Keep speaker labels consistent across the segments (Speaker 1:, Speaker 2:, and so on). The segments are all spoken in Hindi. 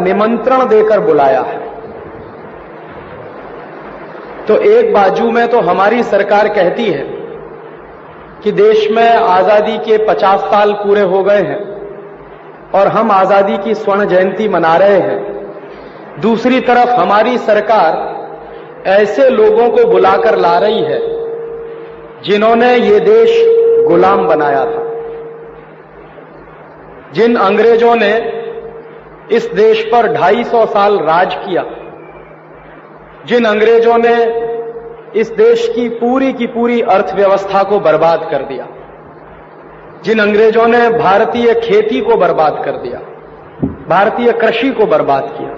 Speaker 1: निमंत्रण देकर बुलाया है। तो एक बाजू में तो हमारी सरकार कहती है कि देश में आजादी के 50 साल पूरे हो गए हैं और हम आजादी की स्वर्ण जयंती मना रहे हैं। दूसरी तरफ हमारी सरकार ऐसे लोगों को बुलाकर ला रही है जिन्होंने ये देश गुलाम बनाया था, जिन अंग्रेजों ने इस देश पर 250 साल राज किया, जिन अंग्रेजों ने इस देश की पूरी अर्थव्यवस्था को बर्बाद कर दिया, जिन अंग्रेजों ने भारतीय खेती को बर्बाद कर दिया, भारतीय कृषि को बर्बाद किया,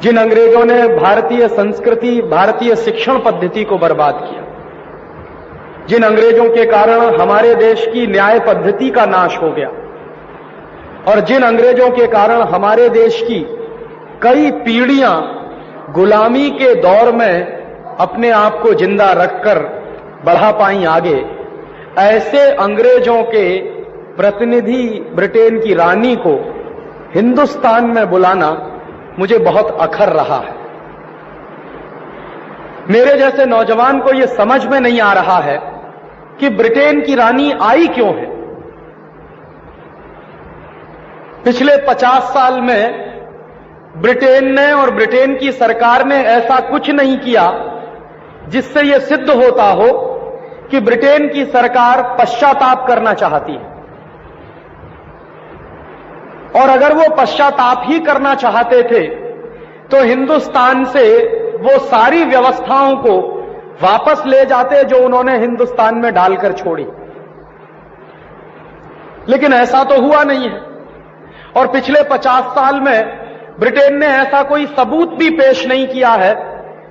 Speaker 1: जिन अंग्रेजों ने भारतीय संस्कृति, भारतीय शिक्षण पद्धति को बर्बाद किया, जिन अंग्रेजों के कारण हमारे देश की न्याय पद्धति का नाश हो गया और जिन अंग्रेजों के कारण हमारे देश की कई पीढ़ियां गुलामी के दौर में अपने आप को जिंदा रखकर बढ़ा पाई आगे, ऐसे अंग्रेजों के प्रतिनिधि ब्रिटेन की रानी को हिंदुस्तान में बुलाना मुझे बहुत अखर रहा है। मेरे जैसे नौजवान को यह समझ में नहीं आ रहा है कि ब्रिटेन की रानी आई क्यों है। पिछले 50 साल में ब्रिटेन ने और ब्रिटेन की सरकार ने ऐसा कुछ नहीं किया जिससे यह सिद्ध होता हो कि ब्रिटेन की सरकार पश्चाताप करना चाहती है। और अगर वो पश्चाताप ही करना चाहते थे तो हिंदुस्तान से वो सारी व्यवस्थाओं को वापस ले जाते जो उन्होंने हिंदुस्तान में डालकर छोड़ी। लेकिन ऐसा तो हुआ नहीं है और पिछले 50 साल में ब्रिटेन ने ऐसा कोई सबूत भी पेश नहीं किया है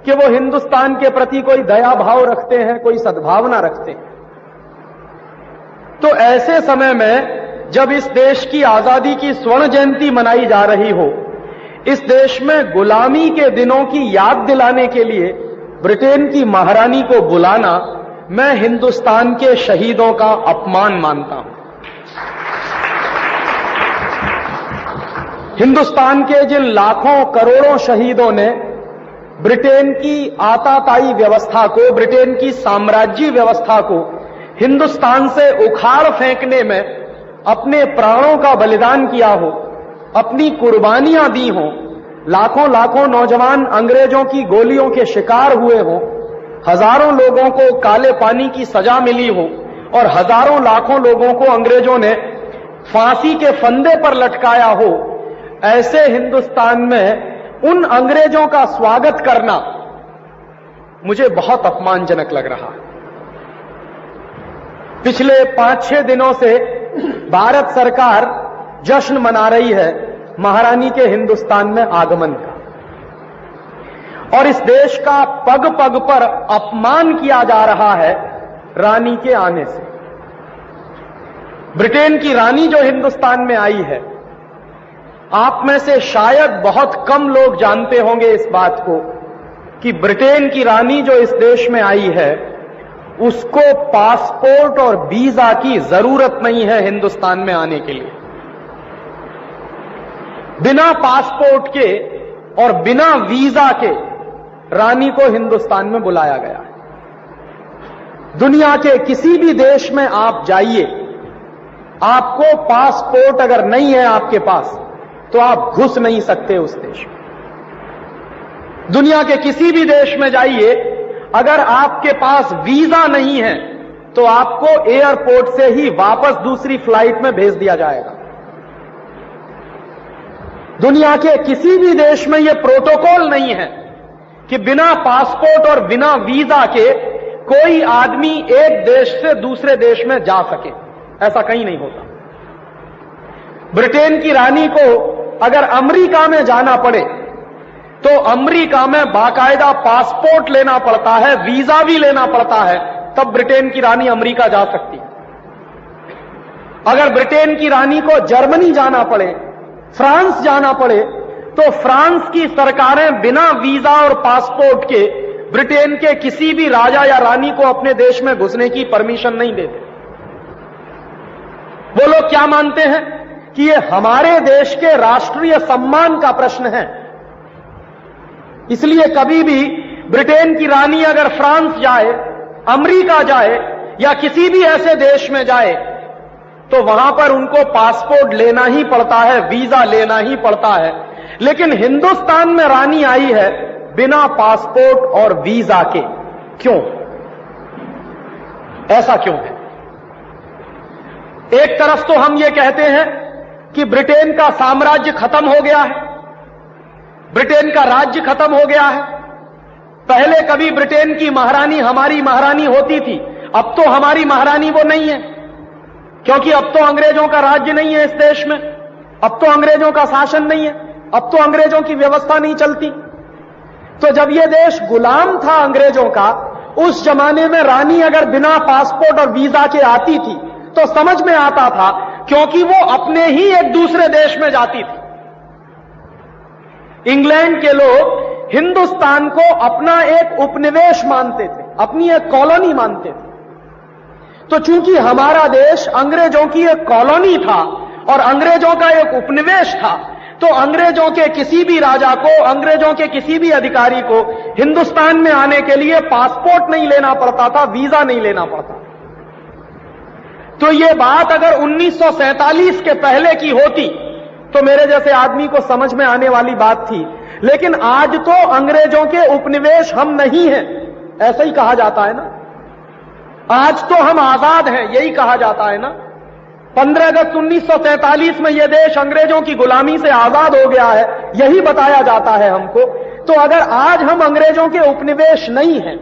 Speaker 1: कि वो हिंदुस्तान के प्रति कोई दया भाव रखते हैं, कोई सद्भावना रखते हैं। तो ऐसे समय में जब इस देश की आजादी की स्वर्ण जयंती मनाई जा रही हो, इस देश में गुलामी के दिनों की याद दिलाने के लिए ब्रिटेन की महारानी को बुलाना मैं हिंदुस्तान के शहीदों का अपमान मानता हूं। हिंदुस्तान के जिन लाखों करोड़ों शहीदों ने ब्रिटेन की आताताई व्यवस्था को, ब्रिटेन की साम्राज्य व्यवस्था को हिंदुस्तान से उखाड़ फेंकने में अपने प्राणों का बलिदान किया हो, अपनी कुर्बानियां दी हो, लाखों नौजवान अंग्रेजों की गोलियों के शिकार हुए हो, हजारों लोगों को काले पानी की सजा मिली हो और हजारों लाखों लोगों को अंग्रेजों ने फांसी के फंदे पर लटकाया हो, ऐसे हिंदुस्तान में उन अंग्रेजों का स्वागत करना मुझे बहुत अपमानजनक लग रहा है। पिछले 5-6 दिनों से भारत सरकार जश्न मना रही है महारानी के हिंदुस्तान में आगमन का और इस देश का पग पग पर अपमान किया जा रहा है रानी के आने से। ब्रिटेन की रानी जो हिंदुस्तान में आई है, आप में से शायद बहुत कम लोग जानते होंगे इस बात को कि ब्रिटेन की रानी जो इस देश में आई है उसको पासपोर्ट और वीजा की जरूरत नहीं है हिंदुस्तान में आने के लिए। बिना पासपोर्ट के और बिना वीजा के रानी को हिंदुस्तान में बुलाया गया है। दुनिया के किसी भी देश में आप जाइए, आपको पासपोर्ट अगर नहीं है आपके पास तो आप घुस नहीं सकते उस देश में। दुनिया के किसी भी देश में जाइए, अगर आपके पास वीजा नहीं है तो आपको एयरपोर्ट से ही वापस दूसरी फ्लाइट में भेज दिया जाएगा। दुनिया के किसी भी देश में यह प्रोटोकॉल नहीं है कि बिना पासपोर्ट और बिना वीजा के कोई आदमी एक देश से दूसरे देश में जा सके। ऐसा कहीं नहीं होता। ब्रिटेन की रानी को अगर अमेरिका में जाना पड़े तो अमेरिका में बाकायदा पासपोर्ट लेना पड़ता है, वीजा भी लेना पड़ता है, तब ब्रिटेन की रानी अमेरिका जा सकती है। अगर ब्रिटेन की रानी को जर्मनी जाना पड़े, फ्रांस जाना पड़े, तो फ्रांस की सरकारें बिना वीजा और पासपोर्ट के ब्रिटेन के किसी भी राजा या रानी को अपने देश में घुसने की परमिशन नहीं देते। वो लोग क्या मानते हैं कि ये हमारे देश के राष्ट्रीय सम्मान का प्रश्न है। इसलिए कभी भी ब्रिटेन की रानी अगर फ्रांस जाए, अमेरिका जाए या किसी भी ऐसे देश में जाए तो वहां पर उनको पासपोर्ट लेना ही पड़ता है, वीजा लेना ही पड़ता है। लेकिन हिंदुस्तान में रानी आई है बिना पासपोर्ट और वीजा के। क्यों? ऐसा क्यों है? एक तरफ तो हम ये कहते हैं कि ब्रिटेन का साम्राज्य खत्म हो गया है, ब्रिटेन का राज्य खत्म हो गया है। पहले कभी ब्रिटेन की महारानी हमारी महारानी होती थी, अब तो हमारी महारानी वो नहीं है, क्योंकि अब तो अंग्रेजों का राज्य नहीं है इस देश में, अब तो अंग्रेजों का शासन नहीं है, अब तो अंग्रेजों की व्यवस्था नहीं चलती। तो जब यह देश गुलाम था अंग्रेजों का, उस जमाने में रानी अगर बिना पासपोर्ट और वीजा के आती थी तो समझ में आता था, क्योंकि वो अपने ही एक दूसरे देश में जाती थी। इंग्लैंड के लोग हिंदुस्तान को अपना एक उपनिवेश मानते थे, अपनी एक कॉलोनी मानते थे। तो चूंकि हमारा देश अंग्रेजों की एक कॉलोनी था और अंग्रेजों का एक उपनिवेश था, तो अंग्रेजों के किसी भी राजा को, अंग्रेजों के किसी भी अधिकारी को हिंदुस्तान में आने के लिए पासपोर्ट नहीं लेना पड़ता था, वीजा नहीं लेना पड़ता। तो ये बात अगर 1947 के पहले की होती तो मेरे जैसे आदमी को समझ में आने वाली बात थी। लेकिन आज तो अंग्रेजों के उपनिवेश हम नहीं हैं, ऐसा ही कहा जाता है ना। आज तो हम आजाद हैं, यही कहा जाता है ना। 15 अगस्त 1947 में यह देश अंग्रेजों की गुलामी से आजाद हो गया है, यही बताया जाता है हमको। तो अगर आज हम अंग्रेजों के उपनिवेश नहीं हैं,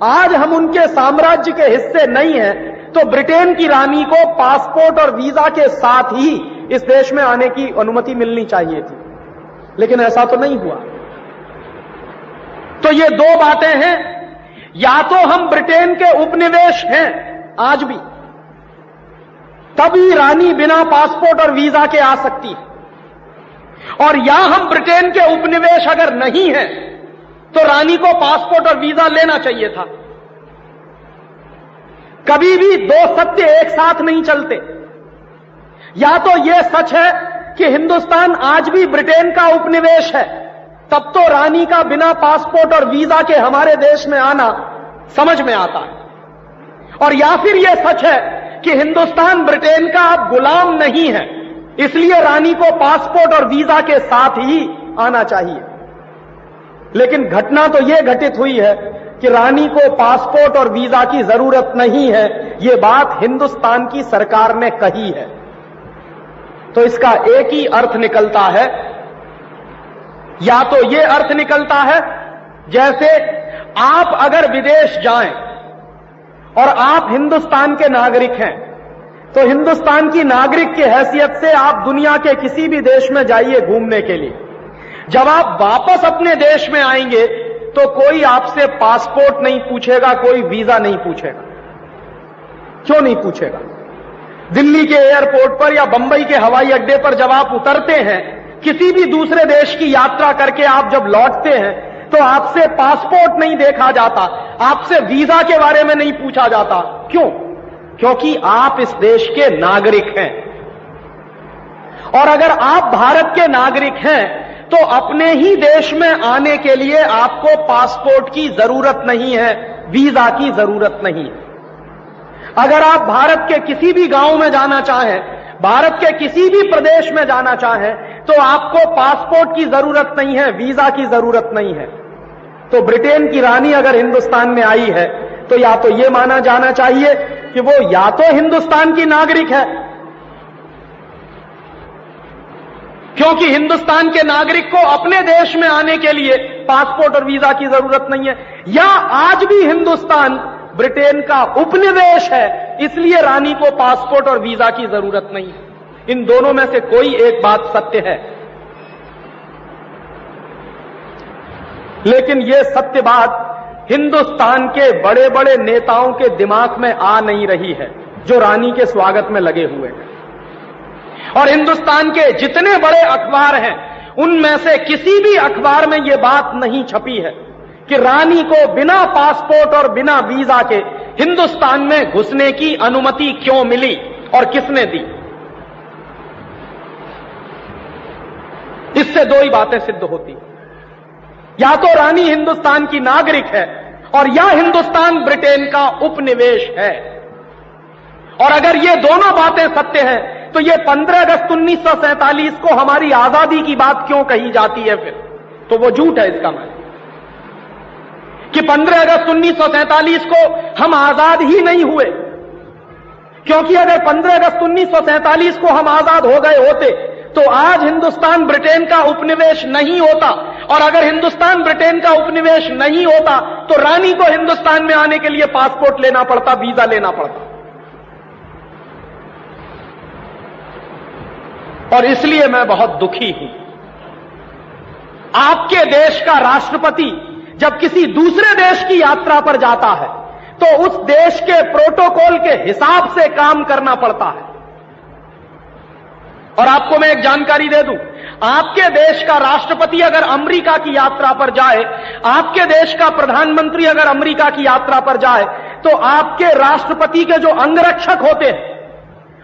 Speaker 1: आज हम उनके साम्राज्य के हिस्से नहीं हैं, तो ब्रिटेन की रानी को पासपोर्ट और वीजा के साथ ही इस देश में आने की अनुमति मिलनी चाहिए थी, लेकिन ऐसा तो नहीं हुआ। तो ये दो बातें हैं, या तो हम ब्रिटेन के उपनिवेश हैं आज भी, तभी रानी बिना पासपोर्ट और वीजा के आ सकती है, और या हम ब्रिटेन के उपनिवेश अगर नहीं हैं तो रानी को पासपोर्ट और वीजा लेना चाहिए था। कभी भी दो सत्य एक साथ नहीं चलते। या तो यह सच है कि हिंदुस्तान आज भी ब्रिटेन का उपनिवेश है, तब तो रानी का बिना पासपोर्ट और वीजा के हमारे देश में आना समझ में आता है। और या फिर यह सच है कि हिंदुस्तान ब्रिटेन का अब गुलाम नहीं है, इसलिए रानी को पासपोर्ट और वीजा के साथ ही आना चाहिए। लेकिन घटना तो यह घटित हुई है कि रानी को पासपोर्ट और वीजा की जरूरत नहीं है, यह बात हिंदुस्तान की सरकार ने कही है। तो इसका एक ही अर्थ निकलता है, या तो यह अर्थ निकलता है जैसे आप अगर विदेश जाएं और आप हिंदुस्तान के नागरिक हैं, तो हिंदुस्तान की नागरिक की हैसियत से आप दुनिया के किसी भी देश में जाइए घूमने के लिए। जब आप वापस अपने देश में आएंगे तो कोई आपसे पासपोर्ट नहीं पूछेगा, कोई वीजा नहीं पूछेगा। क्यों नहीं पूछेगा? दिल्ली के एयरपोर्ट पर या बंबई के हवाई अड्डे पर जब आप उतरते हैं, किसी भी दूसरे देश की यात्रा करके आप जब लौटते हैं, तो आपसे पासपोर्ट नहीं देखा जाता, आपसे वीजा के बारे में नहीं पूछा जाता। क्यों? क्योंकि आप इस देश के नागरिक हैं। और अगर आप भारत के नागरिक हैं तो अपने ही देश में आने के लिए आपको पासपोर्ट की जरूरत नहीं है, वीजा की जरूरत नहीं है। अगर आप भारत के किसी भी गांव में जाना चाहें, भारत के किसी भी प्रदेश में जाना चाहें, तो आपको पासपोर्ट की जरूरत नहीं है, वीजा की जरूरत नहीं है। तो ब्रिटेन की रानी अगर हिंदुस्तान में आई है तो या तो यह माना जाना चाहिए कि वो या तो हिंदुस्तान की नागरिक है, क्योंकि हिंदुस्तान के नागरिक को अपने देश में आने के लिए पासपोर्ट और वीजा की जरूरत नहीं है, या आज भी हिंदुस्तान ब्रिटेन का उपनिवेश है, इसलिए रानी को पासपोर्ट और वीजा की जरूरत नहीं है। इन दोनों में से कोई एक बात सत्य है। लेकिन यह सत्य बात हिंदुस्तान के बड़े बड़े नेताओं के दिमाग में आ नहीं रही है, जो रानी के स्वागत में लगे हुए हैं। और हिंदुस्तान के जितने बड़े अखबार हैं, उनमें से किसी भी अखबार में यह बात नहीं छपी है कि रानी को बिना पासपोर्ट और बिना वीजा के हिंदुस्तान में घुसने की अनुमति क्यों मिली और किसने दी। इससे दो ही बातें सिद्ध होती, या तो रानी हिंदुस्तान की नागरिक है और या हिंदुस्तान ब्रिटेन का उपनिवेश है। और अगर ये दोनों बातें सत्य हैं तो ये 15 अगस्त 1947 को हमारी आजादी की बात क्यों कही जाती है फिर? तो वो झूठ है इसका मतलब कि 15 अगस्त 1947 को हम आजाद ही नहीं हुए, क्योंकि अगर 15 अगस्त 1947 को हम आजाद हो गए होते तो आज हिंदुस्तान ब्रिटेन का उपनिवेश नहीं होता, और अगर हिंदुस्तान ब्रिटेन का उपनिवेश नहीं होता तो रानी को हिंदुस्तान में आने के लिए पासपोर्ट लेना पड़ता, वीजा लेना पड़ता। और इसलिए मैं बहुत दुखी हूं। आपके देश का राष्ट्रपति जब किसी दूसरे देश की यात्रा पर जाता है तो उस देश के प्रोटोकॉल के हिसाब से काम करना पड़ता है। और आपको मैं एक जानकारी दे दूं, आपके देश का राष्ट्रपति अगर अमेरिका की यात्रा पर जाए, आपके देश का प्रधानमंत्री अगर अमेरिका की यात्रा पर जाए, तो आपके राष्ट्रपति के जो अंगरक्षक होते हैं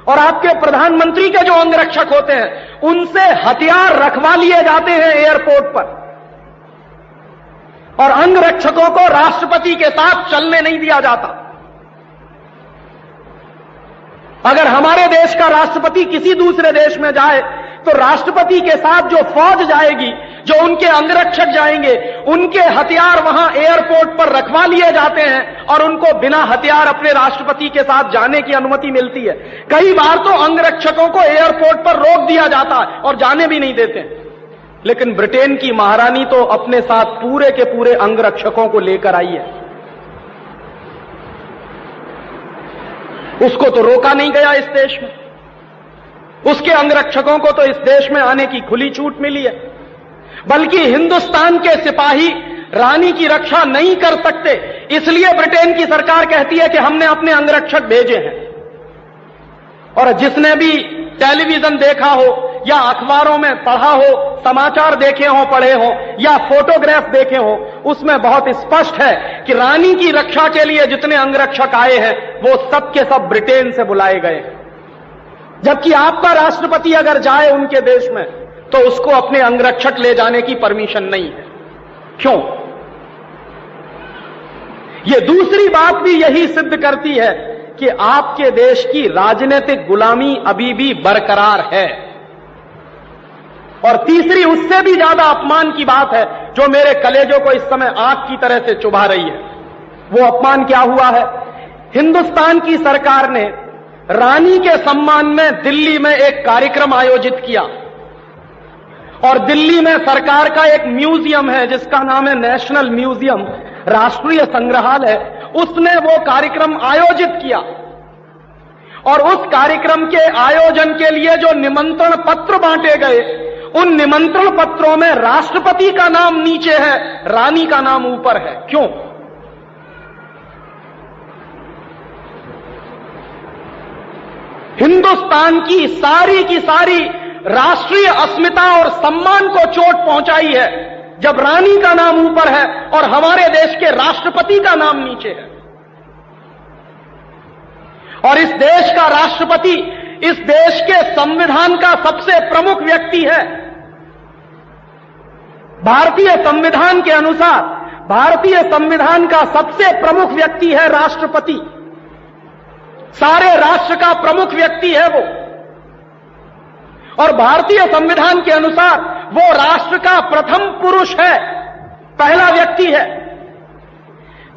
Speaker 1: और आपके प्रधानमंत्री के जो अंगरक्षक होते हैं उनसे हथियार रखवा लिए जाते हैं एयरपोर्ट पर, और अंगरक्षकों को राष्ट्रपति के साथ चलने नहीं दिया जाता। अगर हमारे देश का राष्ट्रपति किसी दूसरे देश में जाए तो राष्ट्रपति के साथ जो फौज जाएगी, जो उनके अंगरक्षक जाएंगे, उनके हथियार वहां एयरपोर्ट पर रखवा लिए जाते हैं और उनको बिना हथियार अपने राष्ट्रपति के साथ जाने की अनुमति मिलती है। कई बार तो अंगरक्षकों को एयरपोर्ट पर रोक दिया जाता है और जाने भी नहीं देते। लेकिन ब्रिटेन की महारानी तो अपने साथ पूरे के पूरे अंगरक्षकों को लेकर आई है, उसको तो रोका नहीं गया इस देश में, उसके अंगरक्षकों को तो इस देश में आने की खुली छूट मिली है। बल्कि हिंदुस्तान के सिपाही रानी की रक्षा नहीं कर सकते, इसलिए ब्रिटेन की सरकार कहती है कि हमने अपने अंगरक्षक भेजे हैं। और जिसने भी टेलीविजन देखा हो या अखबारों में पढ़ा हो, समाचार देखे हो, पढ़े हो या फोटोग्राफ देखे हो, उसमें बहुत स्पष्ट है कि रानी की रक्षा के लिए जितने अंगरक्षक आए हैं वो सब के सब ब्रिटेन से बुलाए गए। जबकि आपका राष्ट्रपति अगर जाए उनके देश में तो उसको अपने अंगरक्षक ले जाने की परमिशन नहीं है। क्यों? ये दूसरी बात भी यही सिद्ध करती है कि आपके देश की राजनीतिक गुलामी अभी भी बरकरार है। और तीसरी, उससे भी ज्यादा अपमान की बात है जो मेरे कलेजों को इस समय आग की तरह से चुभा रही है। वो अपमान क्या हुआ है? हिंदुस्तान की सरकार ने रानी के सम्मान में दिल्ली में एक कार्यक्रम आयोजित किया, और दिल्ली में सरकार का एक म्यूजियम है जिसका नाम है नेशनल म्यूजियम, राष्ट्रीय संग्रहालय, उसने वो कार्यक्रम आयोजित किया। और उस कार्यक्रम के आयोजन के लिए जो निमंत्रण पत्र बांटे गए, उन निमंत्रण पत्रों में राष्ट्रपति का नाम नीचे है, रानी का नाम ऊपर है। क्यों? हिंदुस्तान की सारी राष्ट्रीय अस्मिता और सम्मान को चोट पहुंचाई है जब रानी का नाम ऊपर है और हमारे देश के राष्ट्रपति का नाम नीचे है। और इस देश का राष्ट्रपति इस देश के संविधान का सबसे प्रमुख व्यक्ति है। भारतीय संविधान के अनुसार भारतीय संविधान का सबसे प्रमुख व्यक्ति है राष्ट्रपति, सारे राष्ट्र का प्रमुख व्यक्ति है वो। और भारतीय संविधान के अनुसार वो राष्ट्र का प्रथम पुरुष है, पहला व्यक्ति है।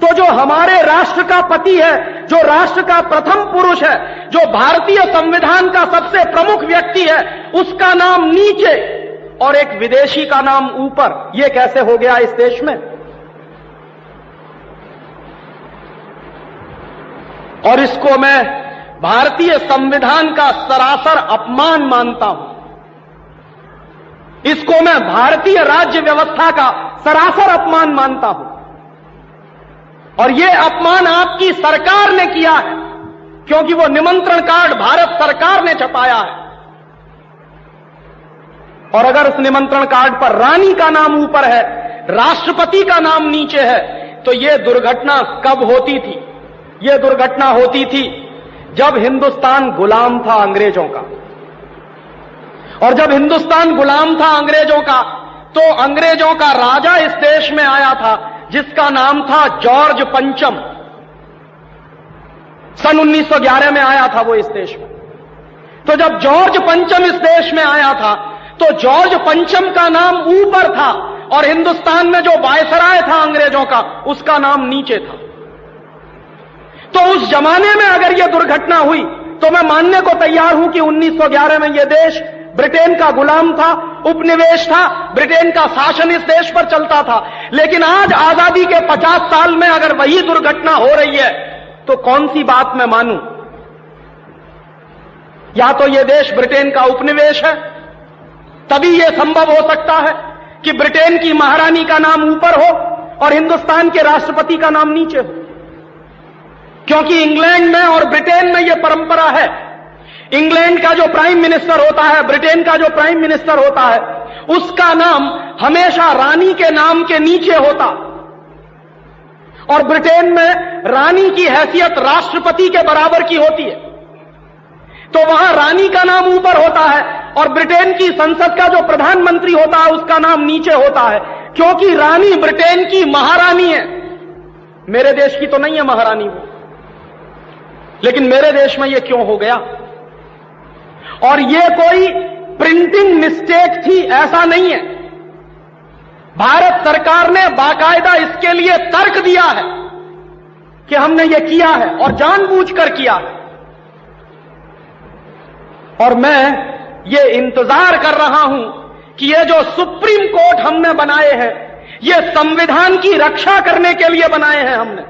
Speaker 1: तो जो हमारे राष्ट्र का पति है, जो राष्ट्र का प्रथम पुरुष है, जो भारतीय संविधान का सबसे प्रमुख व्यक्ति है, उसका नाम नीचे और एक विदेशी का नाम ऊपर, ये कैसे हो गया इस देश में? और इसको मैं भारतीय संविधान का सरासर अपमान मानता हूं। इसको मैं भारतीय राज्य व्यवस्था का सरासर अपमान मानता हूं। और यह अपमान आपकी सरकार ने किया है, क्योंकि वो निमंत्रण कार्ड भारत सरकार ने छपाया है। और अगर उस निमंत्रण कार्ड पर रानी का नाम ऊपर है, राष्ट्रपति का नाम नीचे है, तो यह दुर्घटना कब होती थी? यह दुर्घटना होती थी जब हिंदुस्तान गुलाम था अंग्रेजों का। और जब हिंदुस्तान गुलाम था अंग्रेजों का, तो अंग्रेजों का राजा इस देश में आया था जिसका नाम था जॉर्ज पंचम। सन 1911 में आया था वो इस देश में। तो जब जॉर्ज पंचम इस देश में आया था तो जॉर्ज पंचम का नाम ऊपर था और हिंदुस्तान में जो वायसराय था अंग्रेजों का उसका नाम नीचे था। तो उस जमाने में अगर यह दुर्घटना हुई तो मैं मानने को तैयार हूं कि 1911 में यह देश ब्रिटेन का गुलाम था, उपनिवेश था, ब्रिटेन का शासन इस देश पर चलता था। लेकिन आज आजादी के 50 साल में अगर वही दुर्घटना हो रही है तो कौन सी बात मैं मानूं? या तो यह देश ब्रिटेन का उपनिवेश है, तभी यह संभव हो सकता है कि ब्रिटेन की महारानी का नाम ऊपर हो और हिंदुस्तान के राष्ट्रपति का नाम नीचे हो, क्योंकि इंग्लैंड में और ब्रिटेन में यह परंपरा है। इंग्लैंड का जो प्राइम मिनिस्टर होता है, ब्रिटेन का जो प्राइम मिनिस्टर होता है, उसका नाम हमेशा रानी के नाम के नीचे होता, और ब्रिटेन में रानी की हैसियत राष्ट्रपति के बराबर की होती है। तो वहां रानी का नाम ऊपर होता है और ब्रिटेन की संसद का जो प्रधानमंत्री होता है उसका नाम नीचे होता है, क्योंकि रानी ब्रिटेन की महारानी है। मेरे देश की तो नहीं है महारानी वो, लेकिन मेरे देश में यह क्यों हो गया? और यह कोई प्रिंटिंग मिस्टेक थी ऐसा नहीं है। भारत सरकार ने बाकायदा इसके लिए तर्क दिया है कि हमने यह किया है और जानबूझकर किया है। और मैं ये इंतजार कर रहा हूं कि ये जो सुप्रीम कोर्ट हमने बनाए हैं, ये संविधान की रक्षा करने के लिए बनाए हैं हमने।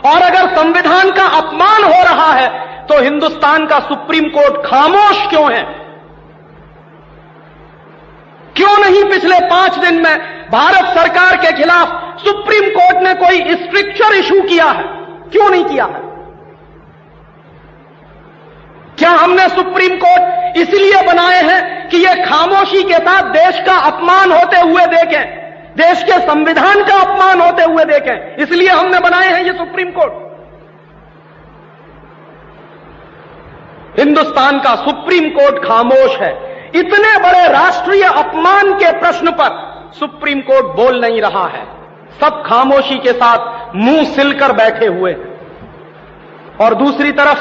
Speaker 1: और अगर संविधान का अपमान हो रहा है तो हिंदुस्तान का सुप्रीम कोर्ट खामोश क्यों है? क्यों नहीं पिछले 5 दिन में भारत सरकार के खिलाफ सुप्रीम कोर्ट ने कोई स्ट्रिक्चर इशू किया है? क्यों नहीं किया है? क्या हमने सुप्रीम कोर्ट इसलिए बनाए हैं कि यह खामोशी के साथ देश का अपमान होते हुए देखें, देश के संविधान का अपमान होते हुए देखें? इसलिए हमने बनाए हैं ये सुप्रीम कोर्ट। हिंदुस्तान का सुप्रीम कोर्ट खामोश है। इतने बड़े राष्ट्रीय अपमान के प्रश्न पर सुप्रीम कोर्ट बोल नहीं रहा है। सब खामोशी के साथ मुंह सिलकर बैठे हुए हैं। और दूसरी तरफ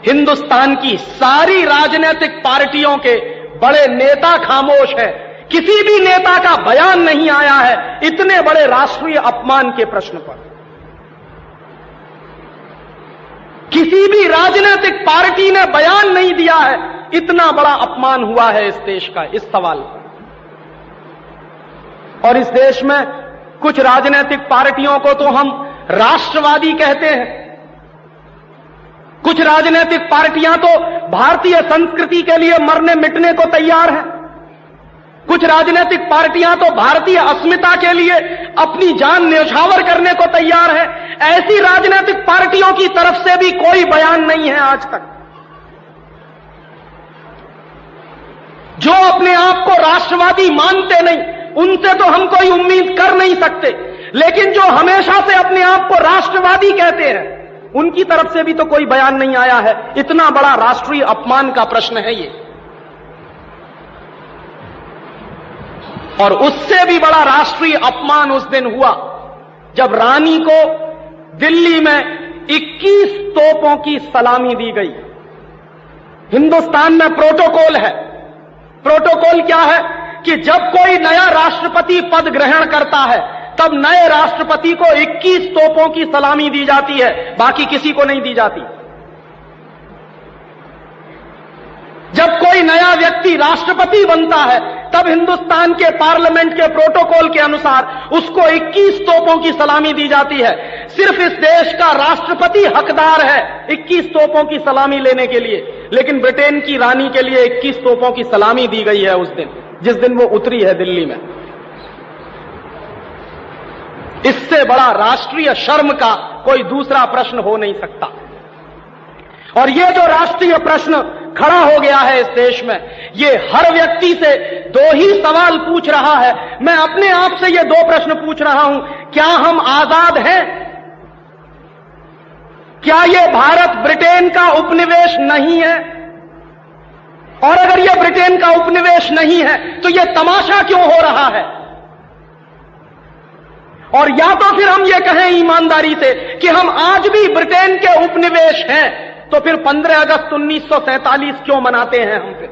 Speaker 1: हिंदुस्तान की सारी राजनीतिक पार्टियों के बड़े नेता खामोश है। किसी भी नेता का बयान नहीं आया है इतने बड़े राष्ट्रीय अपमान के प्रश्न पर। किसी भी राजनीतिक पार्टी ने बयान नहीं दिया है, इतना बड़ा अपमान हुआ है इस देश का इस सवाल पर। और इस देश में कुछ राजनीतिक पार्टियों को तो हम राष्ट्रवादी कहते हैं, कुछ राजनीतिक पार्टियां तो भारतीय संस्कृति के लिए मरने मिटने को तैयार हैं, कुछ राजनीतिक पार्टियां तो भारतीय अस्मिता के लिए अपनी जान न्यौछावर करने को तैयार है। ऐसी राजनीतिक पार्टियों की तरफ से भी कोई बयान नहीं है आज तक। जो अपने आप को राष्ट्रवादी मानते नहीं, उनसे तो हम कोई उम्मीद कर नहीं सकते, लेकिन जो हमेशा से अपने आप को राष्ट्रवादी कहते हैं, उनकी तरफ से भी तो कोई बयान नहीं आया है। इतना बड़ा राष्ट्रीय अपमान का प्रश्न है ये। और उससे भी बड़ा राष्ट्रीय अपमान उस दिन हुआ जब रानी को दिल्ली में 21 तोपों की सलामी दी गई। हिंदुस्तान में प्रोटोकॉल है। प्रोटोकॉल क्या है कि जब कोई नया राष्ट्रपति पद ग्रहण करता है तब नए राष्ट्रपति को 21 तोपों की सलामी दी जाती है, बाकी किसी को नहीं दी जाती। जब कोई नया व्यक्ति राष्ट्रपति बनता है तब हिंदुस्तान के पार्लियामेंट के प्रोटोकॉल के अनुसार उसको 21 तोपों की सलामी दी जाती है। सिर्फ इस देश का राष्ट्रपति हकदार है 21 तोपों की सलामी लेने के लिए, लेकिन ब्रिटेन की रानी के लिए 21 तोपों की सलामी दी गई है उस दिन, जिस दिन वो उतरी है दिल्ली में। इससे बड़ा राष्ट्रीय शर्म का कोई दूसरा प्रश्न हो नहीं सकता। और ये जो राष्ट्रीय प्रश्न खड़ा हो गया है इस देश में, ये हर व्यक्ति से 2 ही सवाल पूछ रहा है। मैं अपने आप से ये 2 प्रश्न पूछ रहा हूं। क्या हम आजाद हैं? क्या ये भारत ब्रिटेन का उपनिवेश नहीं है? और अगर यह ब्रिटेन का उपनिवेश नहीं है तो यह तमाशा क्यों हो रहा है? और या तो फिर हम यह कहें ईमानदारी से कि हम आज भी ब्रिटेन के उपनिवेश हैं, तो फिर 15 अगस्त 1947 क्यों मनाते हैं हम? फिर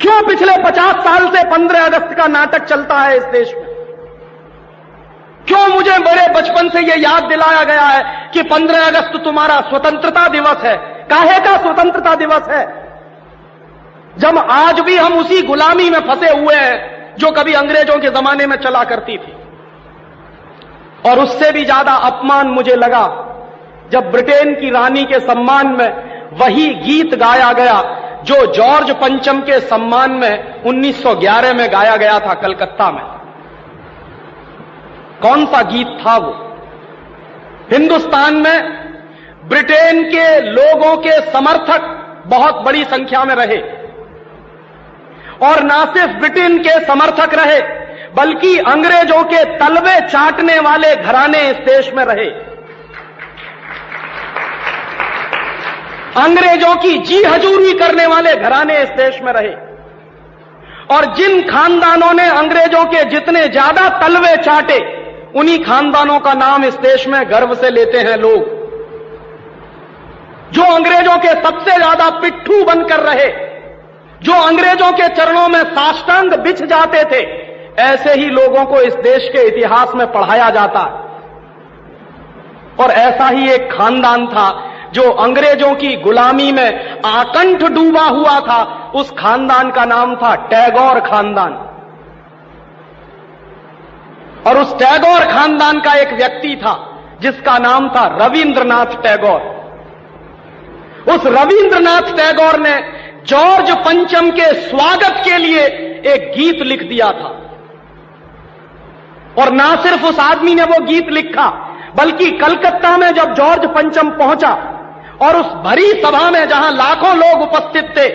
Speaker 1: क्यों पिछले 50 साल से 15 अगस्त का नाटक चलता है इस देश में? क्यों मुझे बड़े बचपन से यह याद दिलाया गया है कि 15 अगस्त तुम्हारा स्वतंत्रता दिवस है? काहे का स्वतंत्रता दिवस है, जब आज भी हम उसी गुलामी में फंसे हुए हैं जो कभी अंग्रेजों के जमाने में चला करती थी। और उससे भी ज्यादा अपमान मुझे लगा जब ब्रिटेन की रानी के सम्मान में वही गीत गाया गया जो जॉर्ज पंचम के सम्मान में 1911 में गाया गया था कलकत्ता में। कौन सा गीत था वो? हिंदुस्तान में ब्रिटेन के लोगों के समर्थक बहुत बड़ी संख्या में रहे, और ना सिर्फ ब्रिटेन के समर्थक रहे बल्कि अंग्रेजों के तलवे चाटने वाले घराने इस देश में रहे। अंग्रेजों की जी हजूरी करने वाले घराने इस देश में रहे, और जिन खानदानों ने अंग्रेजों के जितने ज्यादा तलवे चाटे, उन्हीं खानदानों का नाम इस देश में गर्व से लेते हैं लोग। जो अंग्रेजों के सबसे ज्यादा पिट्ठू बनकर रहे, जो अंग्रेजों के चरणों में साष्टांग बिछ जाते थे, ऐसे ही लोगों को इस देश के इतिहास में पढ़ाया जाता। और ऐसा ही एक खानदान था जो अंग्रेजों की गुलामी में आकंठ डूबा हुआ था। उस खानदान का नाम था टैगोर खानदान। और उस टैगोर खानदान का एक व्यक्ति था जिसका नाम था रविंद्रनाथ टैगोर। उस रविंद्रनाथ टैगोर ने जॉर्ज पंचम के स्वागत के लिए एक गीत लिख दिया था। और ना सिर्फ उस आदमी ने वो गीत लिखा, बल्कि कलकत्ता में जब जॉर्ज पंचम पहुंचा और उस भरी सभा में जहां लाखों लोग उपस्थित थे,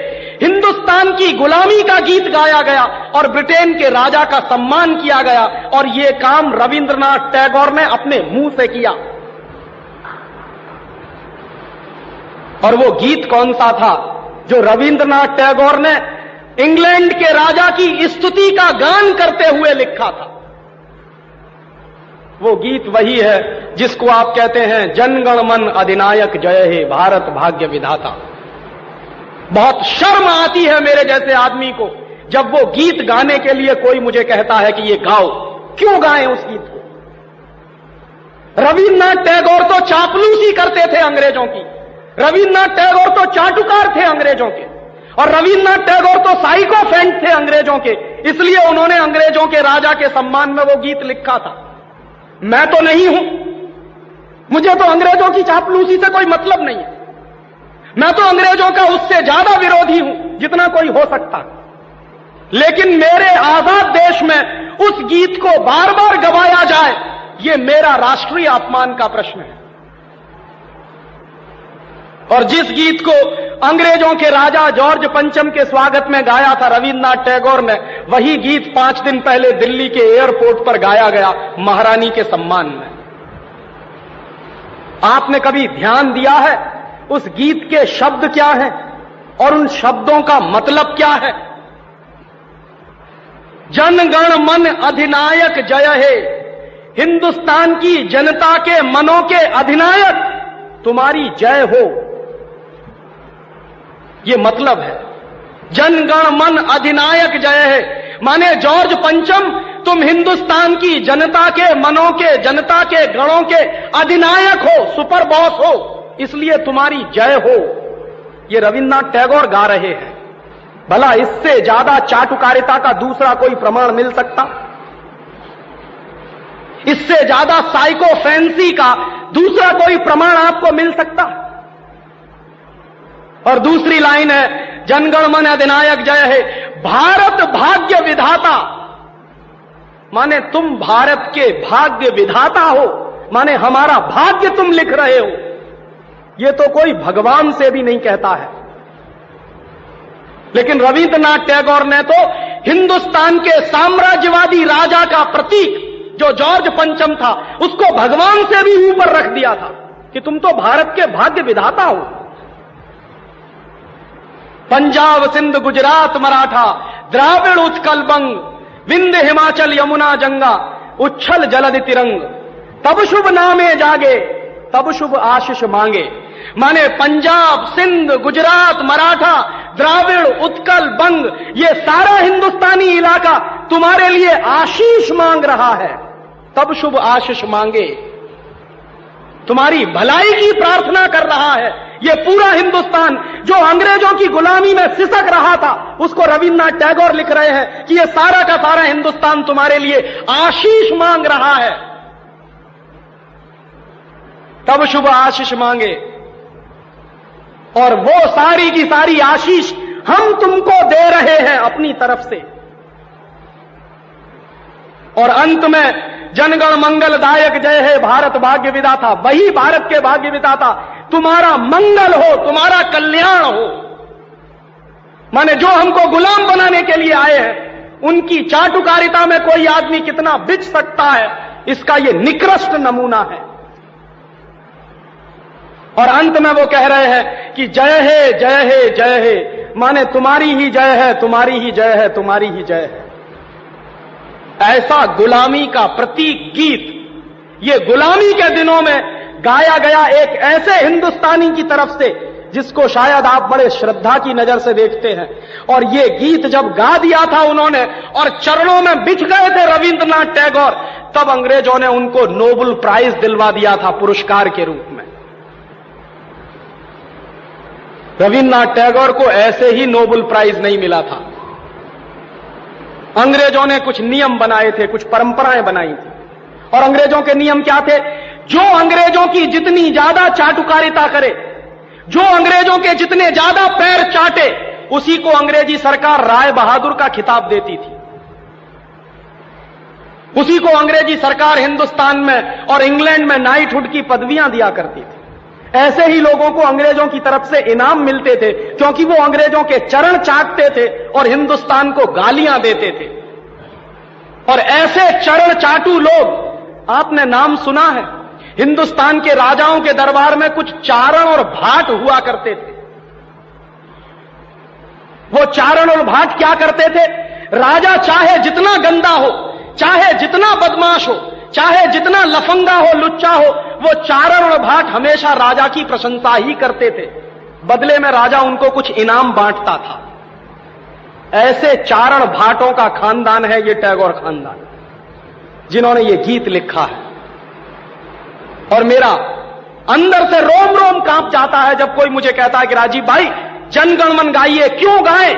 Speaker 1: हिंदुस्तान की गुलामी का गीत गाया गया और ब्रिटेन के राजा का सम्मान किया गया। और यह काम रविंद्रनाथ टैगोर ने अपने मुंह से किया। और वो गीत कौन सा था जो रविंद्रनाथ टैगोर ने इंग्लैंड के राजा की स्तुति का गान करते हुए लिखा था? वो गीत वही है जिसको आप कहते हैं जनगण मन अधिनायक जय हे भारत भाग्य विधाता। बहुत शर्म आती है मेरे जैसे आदमी को जब वो गीत गाने के लिए कोई मुझे कहता है कि ये गाओ। क्यों गाएं उस गीत को? रविन्द्रनाथ टैगोर तो चापलूसी करते थे अंग्रेजों की। रविन्द्रनाथ टैगोर तो चाटुकार थे अंग्रेजों के, और रविन्द्रनाथ टैगोर तो साइकोफेंट थे अंग्रेजों के। इसलिए उन्होंने अंग्रेजों के राजा के सम्मान में वो गीत लिखा था। मैं तो नहीं हूं, मुझे तो अंग्रेजों की चापलूसी से कोई मतलब नहीं है। मैं तो अंग्रेजों का उससे ज्यादा विरोधी हूं जितना कोई हो सकता। लेकिन मेरे आजाद देश में उस गीत को बार बार गवाया जाए, यह मेरा राष्ट्रीय अपमान का प्रश्न है। और जिस गीत को अंग्रेजों के राजा जॉर्ज पंचम के स्वागत में गाया था रविन्द्रनाथ टैगोर ने, वही गीत 5 दिन पहले दिल्ली के एयरपोर्ट पर गाया गया महारानी के सम्मान में। आपने कभी ध्यान दिया है उस गीत के शब्द क्या हैं और उन शब्दों का मतलब क्या है? जनगण मन अधिनायक जय हे, हिंदुस्तान की जनता के मनों के अधिनायक तुम्हारी जय हो, ये मतलब है। जनगण मन अधिनायक जय है माने जॉर्ज पंचम तुम हिंदुस्तान की जनता के मनों के, जनता के गणों के अधिनायक हो, सुपर बॉस हो, इसलिए तुम्हारी जय हो। ये रविन्द्रनाथ टैगोर गा रहे हैं। भला इससे ज्यादा चाटुकारिता का दूसरा कोई प्रमाण मिल सकता? इससे ज्यादा साइकोफेंसी का दूसरा कोई प्रमाण आपको मिल सकता? और दूसरी लाइन है जनगण मन अधिनायक जय है, भारत भाग्य विधाता, माने तुम भारत के भाग्य विधाता हो, माने हमारा भाग्य तुम लिख रहे हो। यह तो कोई भगवान से भी नहीं कहता है। लेकिन रविन्द्रनाथ टैगोर ने तो हिंदुस्तान के साम्राज्यवादी राजा का प्रतीक जो जॉर्ज पंचम था, उसको भगवान से भी ऊपर रख दिया था कि तुम तो भारत के भाग्य विधाता हो। पंजाब सिंध गुजरात मराठा, द्राविड़ उत्कल बंग, विंध्य हिमाचल यमुना जंगा, उच्छल जलधि तिरंग, तब शुभ नामे जागे, तब शुभ आशीष मांगे। माने पंजाब, सिंध, गुजरात, मराठा, द्राविड़, उत्कल, बंग, ये सारा हिंदुस्तानी इलाका तुम्हारे लिए आशीष मांग रहा है, तब शुभ आशीष मांगे। तुम्हारी भलाई की प्रार्थना कर रहा है। ये पूरा हिंदुस्तान जो अंग्रेजों की गुलामी में सिसक रहा था, उसको रविन्द्रनाथ टैगोर लिख रहे हैं कि ये सारा का सारा हिंदुस्तान तुम्हारे लिए आशीष मांग रहा है, तब शुभ आशीष मांगे। और वो सारी की सारी आशीष हम तुमको दे रहे हैं अपनी तरफ से। और अंत में जनगण मंगलदायक जय है भारत भाग्य विधाता, वही भारत के भाग्य विधाता तुम्हारा मंगल हो, तुम्हारा कल्याण हो। माने जो हमको गुलाम बनाने के लिए आए हैं, उनकी चाटुकारिता में कोई आदमी कितना बिच सकता है, इसका ये निकृष्ट नमूना है। और अंत में वो कह रहे हैं कि जय है जय है जय है, माने तुम्हारी ही जय है, तुम्हारी ही जय है, तुम्हारी ही जय है। ऐसा गुलामी का प्रतीक गीत ये गुलामी के दिनों में गाया गया एक ऐसे हिंदुस्तानी की तरफ से जिसको शायद आप बड़े श्रद्धा की नजर से देखते हैं। और ये गीत जब गा दिया था उन्होंने और चरणों में बिछ गए थे रविन्द्रनाथ टैगोर, तब अंग्रेजों ने उनको नोबेल प्राइज दिलवा दिया था पुरस्कार के रूप में। रविन्द्रनाथ टैगोर को ऐसे ही नोबेल प्राइज नहीं मिला था। अंग्रेजों ने कुछ नियम बनाए थे, कुछ परंपराएं बनाई थी। और अंग्रेजों के नियम क्या थे? जो अंग्रेजों की जितनी ज्यादा चाटुकारिता करे, जो अंग्रेजों के जितने ज्यादा पैर चाटे, उसी को अंग्रेजी सरकार राय बहादुर का खिताब देती थी। उसी को अंग्रेजी सरकार हिंदुस्तान में और इंग्लैंड में नाइटहुड की पदवियां दिया करती थी। ऐसे ही लोगों को अंग्रेजों की तरफ से इनाम मिलते थे, क्योंकि वो अंग्रेजों के चरण चाटते थे और हिंदुस्तान को गालियां देते थे। और ऐसे चरण चाटू लोग आपने नाम सुना है। हिंदुस्तान के राजाओं के दरबार में कुछ चारण और भाट हुआ करते थे। वो चारण और भाट क्या करते थे? राजा चाहे जितना गंदा हो, चाहे जितना बदमाश हो, चाहे जितना लफंगा हो, लुच्चा हो, वो चारण और भाट हमेशा राजा की प्रशंसा ही करते थे। बदले में राजा उनको कुछ इनाम बांटता था। ऐसे चारण भाटों का खानदान है ये टैगोर खानदान, जिन्होंने ये गीत लिखा है। और मेरा अंदर से रोम रोम कांप जाता है जब कोई मुझे कहता है कि राजीव भाई जनगण मन गाइए। क्यों गाएं?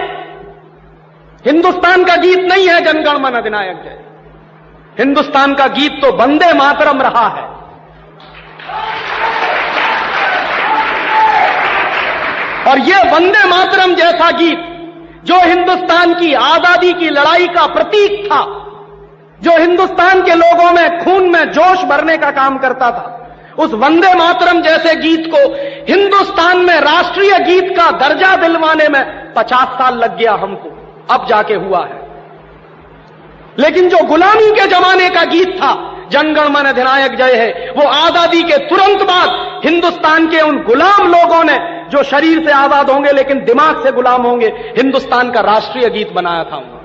Speaker 1: हिंदुस्तान का गीत नहीं है जनगण मन अधिनायक जय। हिंदुस्तान का गीत तो वंदे मातरम रहा है। और यह वंदे मातरम जैसा गीत जो हिंदुस्तान की आजादी की लड़ाई का प्रतीक था, जो हिंदुस्तान के लोगों में खून में जोश भरने का काम करता था, उस वंदे मातरम जैसे गीत को हिंदुस्तान में राष्ट्रीय गीत का दर्जा दिलवाने में 50 साल लग गया हमको, अब जाके हुआ है। लेकिन जो गुलामी के जमाने का गीत था जनगण मन अधिनायक जय है, वो आजादी के तुरंत बाद हिंदुस्तान के उन गुलाम लोगों ने, जो शरीर से आजाद होंगे लेकिन दिमाग से गुलाम होंगे, हिंदुस्तान का राष्ट्रीय गीत बनाया था उन्होंने।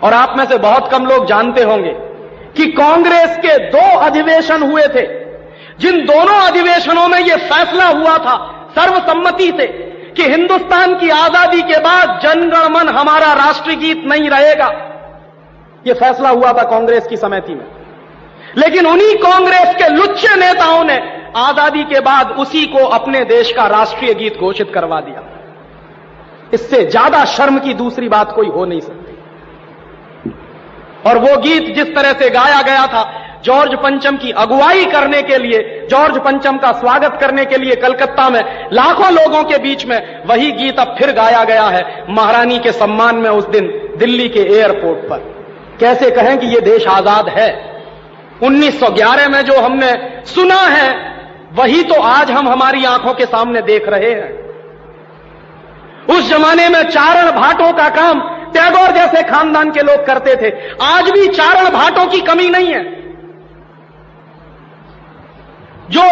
Speaker 1: और आप में से बहुत कम लोग जानते होंगे कि कांग्रेस के 2 अधिवेशन हुए थे, जिन दोनों अधिवेशनों में यह फैसला हुआ था सर्वसम्मति से कि हिंदुस्तान की आजादी के बाद जनगण मन हमारा राष्ट्रीय गीत नहीं रहेगा। यह फैसला हुआ था कांग्रेस की समिति में। लेकिन उन्हीं कांग्रेस के लुच्चे नेताओं ने आजादी के बाद उसी को अपने देश का राष्ट्रीय गीत घोषित करवा दिया। इससे ज्यादा शर्म की दूसरी बात कोई हो नहीं सकती। और वो गीत जिस तरह से गाया गया था जॉर्ज पंचम की अगुवाई करने के लिए, जॉर्ज पंचम का स्वागत करने के लिए कलकत्ता में लाखों लोगों के बीच में, वही गीत अब फिर गाया गया है महारानी के सम्मान में उस दिन दिल्ली के एयरपोर्ट पर। कैसे कहें कि ये देश आजाद है? 1911 में जो हमने सुना है वही तो आज हम हमारी आंखों के सामने देख रहे हैं। उस जमाने में चारण भाटों का काम टैगोर जैसे खानदान के लोग करते थे। आज भी चारण भाटों की कमी नहीं है। जो